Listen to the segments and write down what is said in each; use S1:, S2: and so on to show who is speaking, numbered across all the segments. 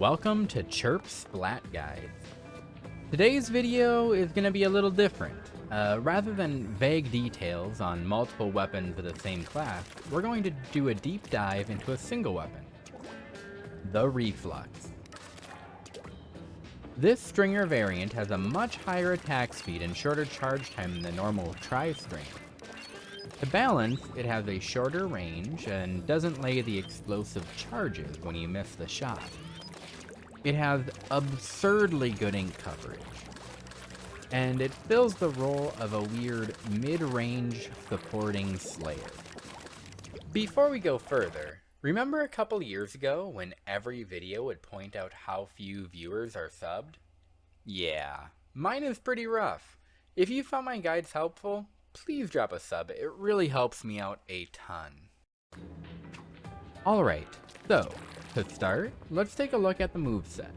S1: Welcome to Chirp Splat Guides. Today's video is going to be a little different. Rather than vague details on multiple weapons of the same class, we're going to do a deep dive into a single weapon, the Reef-lux. This stringer variant has a much higher attack speed and shorter charge time than the normal tri-string. To balance, it has a shorter range and doesn't lay the explosive charges when you miss the shot. It has absurdly good ink coverage, and it fills the role of a weird mid-range supporting slayer. Before we go further, remember a couple years ago when every video would point out how few viewers are subbed? Yeah, mine is pretty rough. If you found my guides helpful, please drop a sub, it really helps me out a ton. Alright, so, to start, let's take a look at the moveset.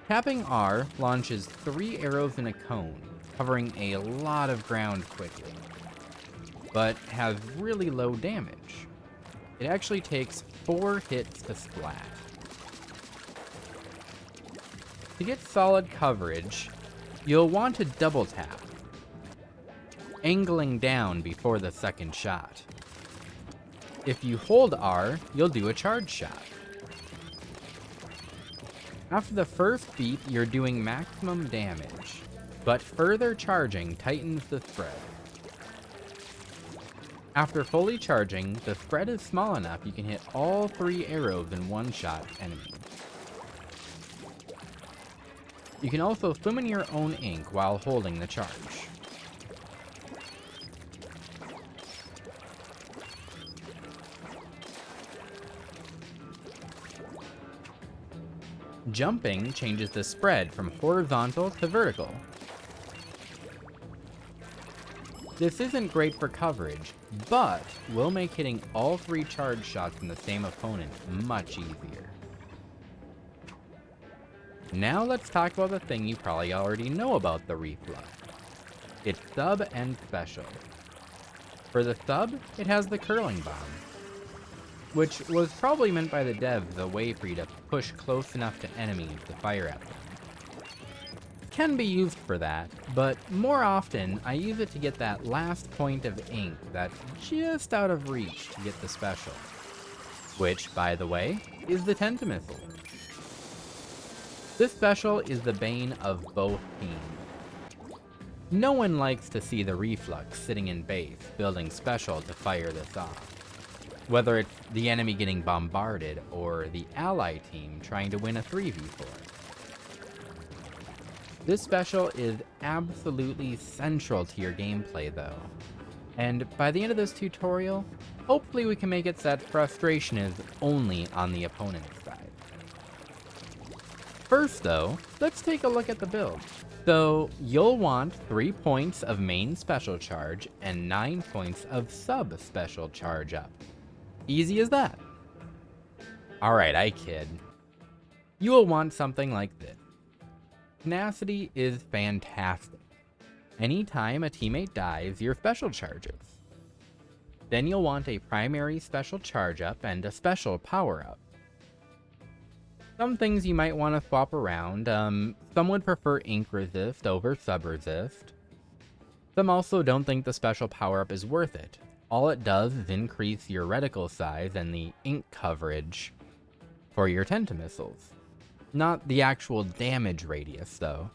S1: Tapping R launches 3 arrows in a cone, covering a lot of ground quickly, but has really low damage. It actually takes 4 hits to splat. To get solid coverage, you'll want to double tap, angling down before the second shot. If you hold R, you'll do a charge shot. After the first beat, you're doing maximum damage, but further charging tightens the spread. After fully charging, the spread is small enough you can hit all 3 arrows in one-shot enemies. You can also swim in your own ink while holding the charge. Jumping changes the spread from horizontal to vertical. This isn't great for coverage, but will make hitting all 3 charge shots from the same opponent much easier. Now let's talk about the thing you probably already know about the Reef-lux. It's sub and special. For the sub, it has the curling bomb, which was probably meant by the devs as a way for you to push close enough to enemies to fire at them. It can be used for that, but more often I use it to get that last point of ink that's just out of reach to get the special, which, by the way, is the Tentamissile. This special is the bane of both teams. No one likes to see the Reef-lux sitting in base, building special to fire this off. Whether it's the enemy getting bombarded or the ally team trying to win a 3v4. This special is absolutely central to your gameplay though, and by the end of this tutorial, hopefully we can make it so that frustration is only on the opponent's side. First though, let's take a look at the build. So you'll want 3 points of main special charge and 9 points of sub special charge up. Easy as that. Alright, I kid. You will want something like this. Tenacity is fantastic. Anytime a teammate dies, your special charges. Then you'll want a primary special charge up and a special power up. Some things you might want to swap around. Some would prefer ink resist over sub resist. Some also don't think the special power up is worth it. All it does is increase your reticle size and the ink coverage for your Tentamissiles. Not the actual damage radius, though.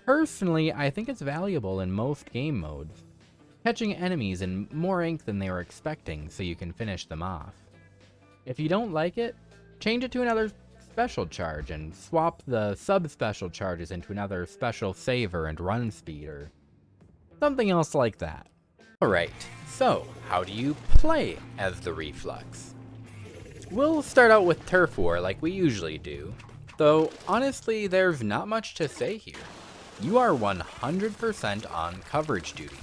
S1: Personally, I think it's valuable in most game modes, catching enemies in more ink than they were expecting so you can finish them off. If you don't like it, change it to another special charge and swap the sub-special charges into another special saver and run speed or something else like that. Alright, so how do you play as the Reef-lux? We'll start out with Turf War like we usually do, though honestly there's not much to say here. You are 100% on coverage duty.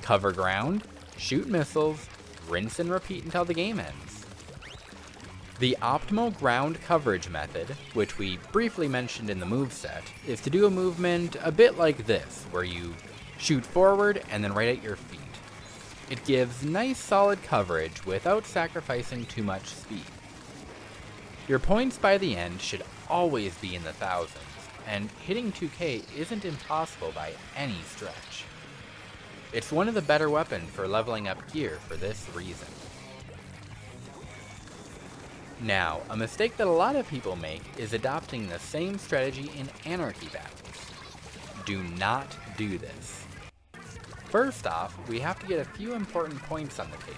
S1: Cover ground, shoot missiles, rinse and repeat until the game ends. The optimal ground coverage method, which we briefly mentioned in the moveset, is to do a movement a bit like this, where you shoot forward and then right at your feet. It gives nice solid coverage without sacrificing too much speed. Your points by the end should always be in the thousands, and hitting 2K isn't impossible by any stretch. It's one of the better weapons for leveling up gear for this reason. Now, a mistake that a lot of people make is adopting the same strategy in Anarchy battles. Do not do this. First off, we have to get a few important points on the table.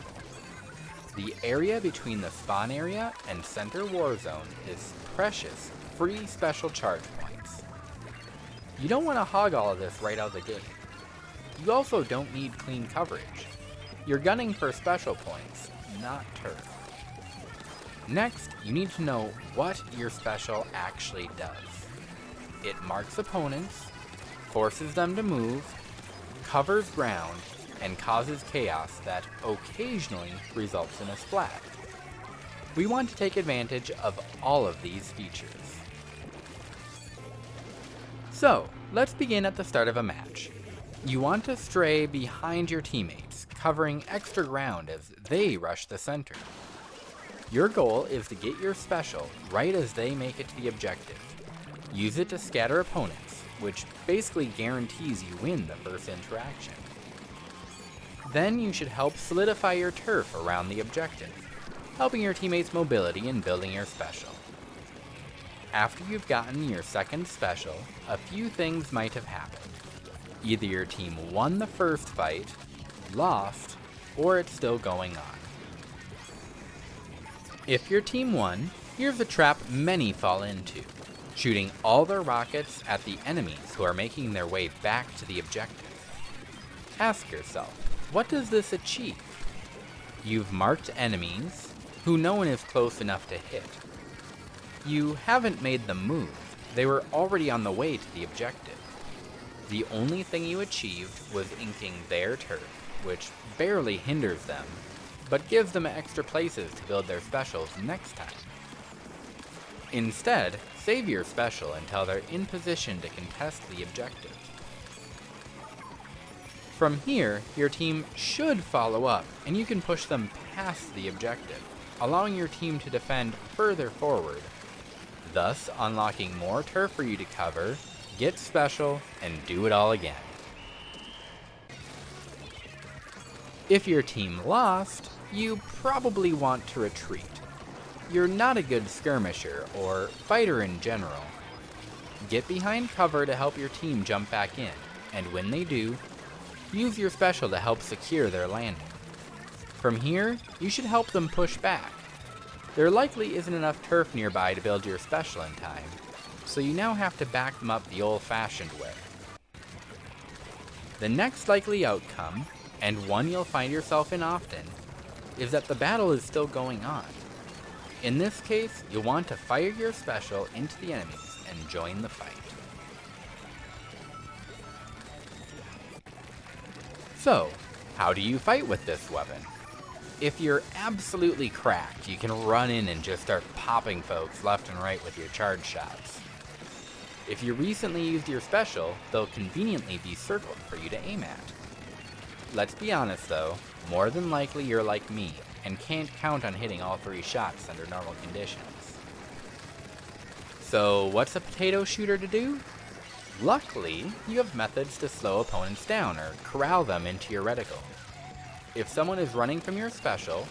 S1: The area between the spawn area and center war zone is precious, free special charge points. You don't want to hog all of this right out of the gate. You also don't need clean coverage. You're gunning for special points, not turf. Next, you need to know what your special actually does. It marks opponents, forces them to move, covers ground, and causes chaos that occasionally results in a splat. We want to take advantage of all of these features. So, let's begin at the start of a match. You want to stray behind your teammates, covering extra ground as they rush the center. Your goal is to get your special right as they make it to the objective. Use it to scatter opponents, which basically guarantees you win the first interaction. Then you should help solidify your turf around the objective, helping your teammates' mobility and building your special. After you've gotten your second special, a few things might have happened. Either your team won the first fight, lost, or it's still going on. If your team won, here's a trap many fall into: shooting all their rockets at the enemies who are making their way back to the objective. Ask yourself, what does this achieve? You've marked enemies who no one is close enough to hit. You haven't made them move, they were already on the way to the objective. The only thing you achieved was inking their turf, which barely hinders them, but gives them extra places to build their specials next time. Instead, save your special until they're in position to contest the objective. From here, your team should follow up, and you can push them past the objective, allowing your team to defend further forward, thus unlocking more turf for you to cover, get special, and do it all again. If your team lost, you probably want to retreat. You're not a good skirmisher, or fighter in general. Get behind cover to help your team jump back in, and when they do, use your special to help secure their landing. From here, you should help them push back. There likely isn't enough turf nearby to build your special in time, so you now have to back them up the old-fashioned way. The next likely outcome, and one you'll find yourself in often, is that the battle is still going on. In this case, you'll want to fire your special into the enemies and join the fight. So, how do you fight with this weapon? If you're absolutely cracked, you can run in and just start popping folks left and right with your charge shots. If you recently used your special, they'll conveniently be circled for you to aim at. Let's be honest though, more than likely you're like me, and can't count on hitting all 3 shots under normal conditions. So what's a potato shooter to do? Luckily, you have methods to slow opponents down or corral them into your reticle. If someone is running from your special,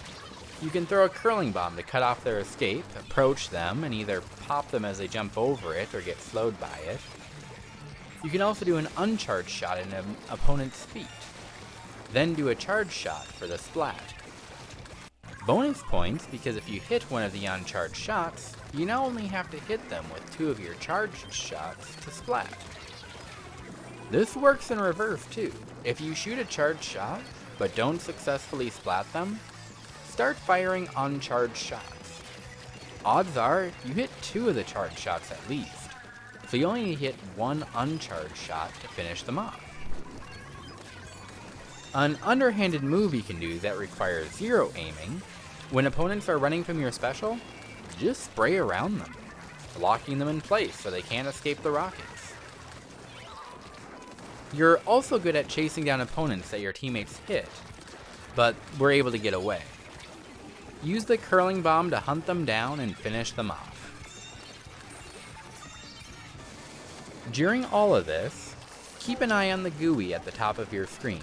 S1: you can throw a curling bomb to cut off their escape, approach them, and either pop them as they jump over it or get slowed by it. You can also do an uncharged shot in an opponent's feet, then do a charged shot for the splat. Bonus points because if you hit one of the uncharged shots, you now only have to hit them with 2 of your charged shots to splat. This works in reverse too. If you shoot a charged shot, but don't successfully splat them, start firing uncharged shots. Odds are you hit 2 of the charged shots at least, so you only hit 1 uncharged shot to finish them off. An underhanded move you can do that requires 0 aiming, when opponents are running from your special, just spray around them, locking them in place so they can't escape the rockets. You're also good at chasing down opponents that your teammates hit, but were able to get away. Use the curling bomb to hunt them down and finish them off. During all of this, keep an eye on the GUI at the top of your screen.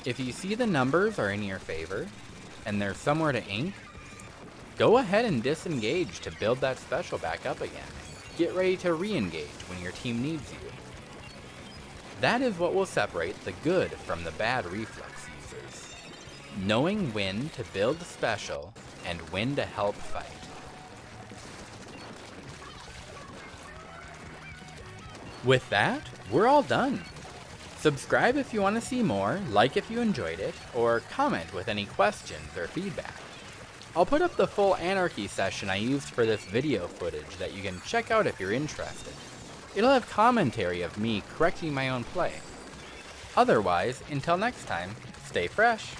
S1: If you see the numbers are in your favor, and there's somewhere to ink, go ahead and disengage to build that special back up again. Get ready to re-engage when your team needs you. That is what will separate the good from the bad Reef-lux users. Knowing when to build special and when to help fight. With that, we're all done. Subscribe if you want to see more, like if you enjoyed it, or comment with any questions or feedback. I'll put up the full Anarchy session I used for this video footage that you can check out if you're interested. It'll have commentary of me correcting my own play. Otherwise, until next time, stay fresh.